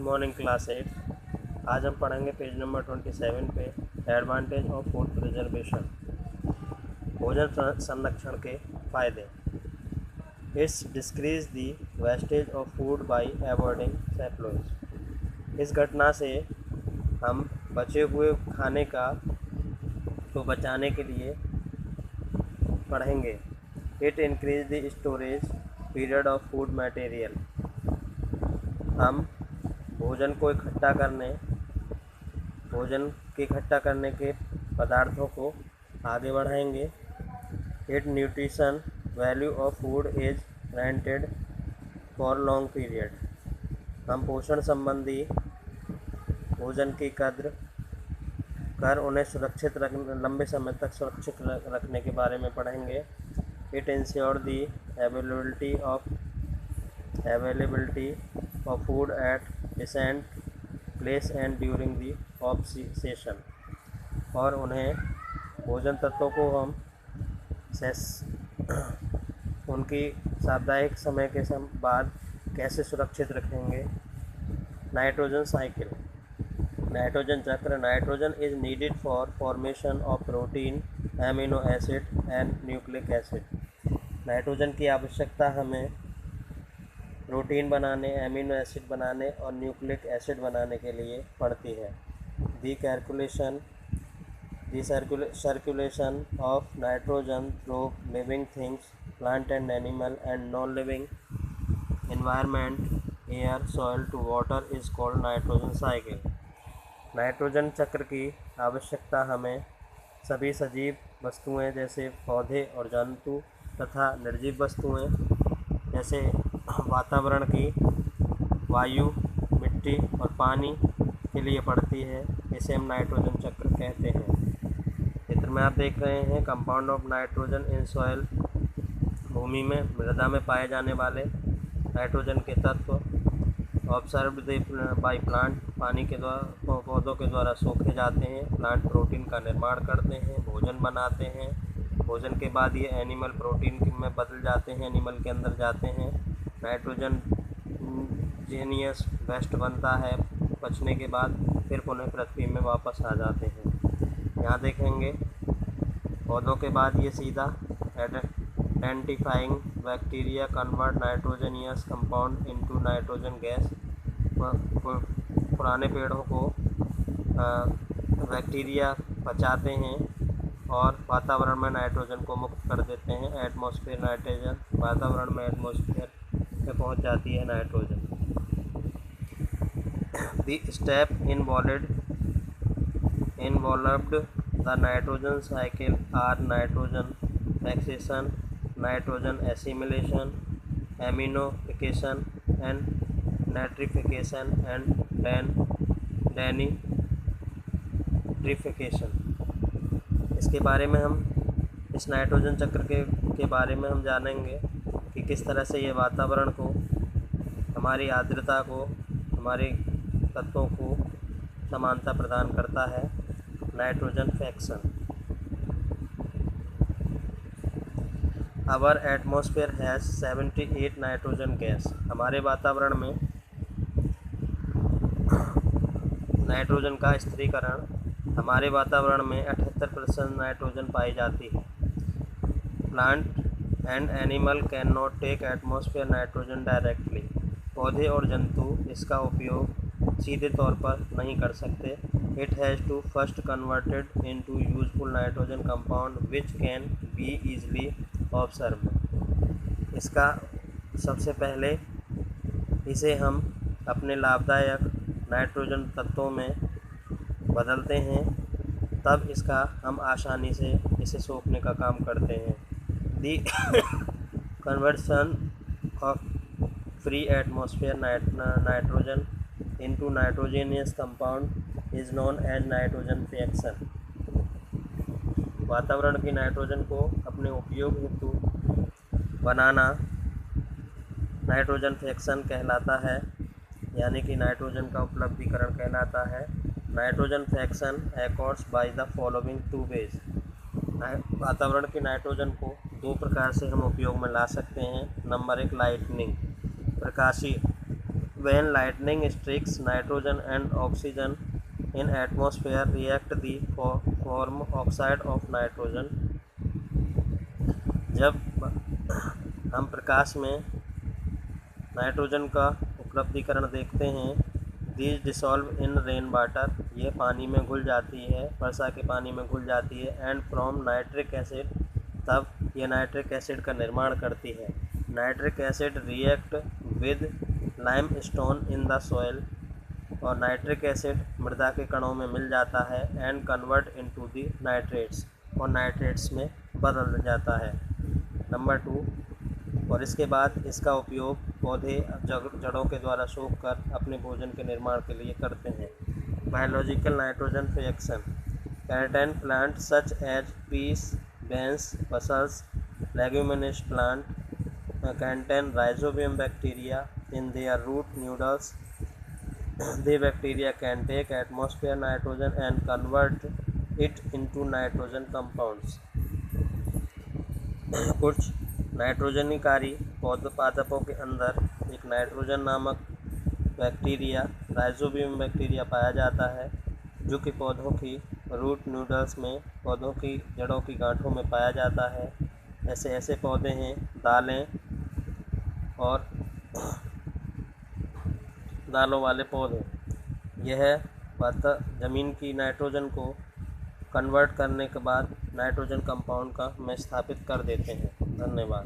Morning class 8। आज हम पढ़ेंगे पेज नंबर 27 पे एडवांटेज ऑफ फूड प्रिजर्वेशन, भोजन संरक्षण के फ़ायदे। It's decrease the wastage of food by avoiding spoilage. इस घटना से हम बचे हुए खाने को बचाने के लिए पढ़ेंगे। It increase the storage period of food material. हम भोजन के इकट्ठा करने के पदार्थों को आगे बढ़ाएंगे। It nutrition value of food is rented for long period. हम पोषण संबंधी भोजन की कद्र कर उन्हें लंबे समय तक सुरक्षित रखने के बारे में पढ़ेंगे। It ensure the availability of food at decent place and during the off session. और उन्हें भोजन तत्वों को हम उनकी साप्ताहिक समय के बाद कैसे सुरक्षित रखेंगे। नाइट्रोजन साइकिल, नाइट्रोजन चक्र। Nitrogen is needed for formation of protein, amino acid and nucleic acid. Nitrogen की आवश्यकता हमें प्रोटीन बनाने, एमिनो एसिड बनाने और न्यूक्लिक एसिड बनाने के लिए पड़ती है। The circulation of nitrogen through living things, plant and animal and non living environment, air, soil to water is called nitrogen cycle. Nitrogen चक्र की आवश्यकता हमें सभी सजीव वस्तुएं जैसे पौधे और जंतु तथा निर्जीव वस्तुएं जैसे वातावरण की वायु, मिट्टी और पानी के लिए पड़ती है। इसे हम नाइट्रोजन चक्र कहते हैं। चित्र में आप देख रहे हैं compound of nitrogen in soil. भूमि में, मृदा में पाए जाने वाले नाइट्रोजन के तत्व ऑब्जर्व्ड बाय प्लांट, पानी के द्वारा पौधों के द्वारा सोखे जाते हैं। प्लांट प्रोटीन का निर्माण करते हैं, भोजन बनाते हैं। भोजन के बाद ये एनिमल प्रोटीन में बदल जाते हैं, एनिमल के अंदर जाते हैं। नाइट्रोजन जेनियस वेस्ट बनता है पचने के बाद, फिर पुनः पृथ्वी में वापस आ जाते हैं। यहाँ देखेंगे पौधों के बाद ये सीधा identifying bacteria convert nitrogenous compound into nitrogen gas. पुराने पेड़ों को बैक्टीरिया पचाते हैं और वातावरण में नाइट्रोजन को मुक्त कर देते हैं। एटमॉस्फेयर नाइट्रोजन, वातावरण में एटमॉस्फेयर में पहुंच जाती है nitrogen. The step involved the nitrogen cycle are nitrogen fixation, nitrogen assimilation, ammonification and nitrification and denitrification. इसके बारे में हम इस नाइट्रोजन चक्र के बारे में हम जानेंगे कि किस तरह से ये वातावरण को, हमारी आर्द्रता को, हमारे तत्वों को समानता प्रदान करता है। Nitrogen fixation. Our atmosphere has 78 nitrogen gas. हमारे वातावरण में नाइट्रोजन का स्थिरीकरण, हमारे वातावरण में 78% नाइट्रोजन पाई जाती है। Plant and animal can not take atmosphere nitrogen directly. पौधे और जंतु इसका उपयोग सीधे तौर पर नहीं कर सकते। It has to first converted into useful nitrogen compound which can be easily observe. इसका सबसे पहले इसे हम अपने लाभदायक नाइट्रोजन तत्वों में बदलते हैं, तब इसका हम आसानी से इसे सोखने का काम करते हैं। The conversion of free atmosphere nitrogen into nitrogenous compound is known as nitrogen fixation. वातावरण की नाइट्रोजन को अपने उपयोग हेतु बनाना नाइट्रोजन फिक्सेशन कहलाता है, यानी कि नाइट्रोजन का उपलब्धिकरण कहलाता है। Nitrogen fixation occurs by the following 2 ways. वातावरण की नाइट्रोजन को 2 प्रकार से हम उपयोग में ला सकते हैं। नंबर 1 लाइटनिंग, प्रकाशीय When lightning strikes, nitrogen and oxygen in atmosphere react the form oxide of nitrogen. जब हम प्रकाश में नाइट्रोजन का उपलब्धिकरण देखते हैं, these dissolve in rain water, ये पानी में घुल जाती है, वर्षा के पानी में घुल जाती है, एंड फ्रॉम नाइट्रिक एसिड, तब ये नाइट्रिक एसिड का निर्माण करती है। Nitric acid react with lime stone in the soil, और नाइट्रिक एसिड मृदा के कणों में मिल जाता है, and convert into the nitrates, और नाइट्रेट्स में बदल जाता है। नंबर 2, और इसके बाद इसका उपयोग पौधे जड़ों के द्वारा सोख कर अपने भोजन के निर्माण के लिए करते हैं। Biological nitrogen reaction contain plant such as peas, beans, pulses, leguminous plant contain rhizobium bacteria in their root nodules. The bacteria can take atmosphere nitrogen and convert it into nitrogen compounds. कुछ नाइट्रोजनीकारी पादपों के अंदर एक nitrogen नामक bacteria, rhizobium bacteria पाया जाता है, जो कि पौधों की रूट नूडल्स में, पौधों की जड़ों की गांठों में पाया जाता है। ऐसे पौधे हैं दालें और दालों वाले पौधे। यह ज़मीन की नाइट्रोजन को कन्वर्ट करने के बाद नाइट्रोजन कंपाउंड का में स्थापित कर देते हैं। धन्यवाद।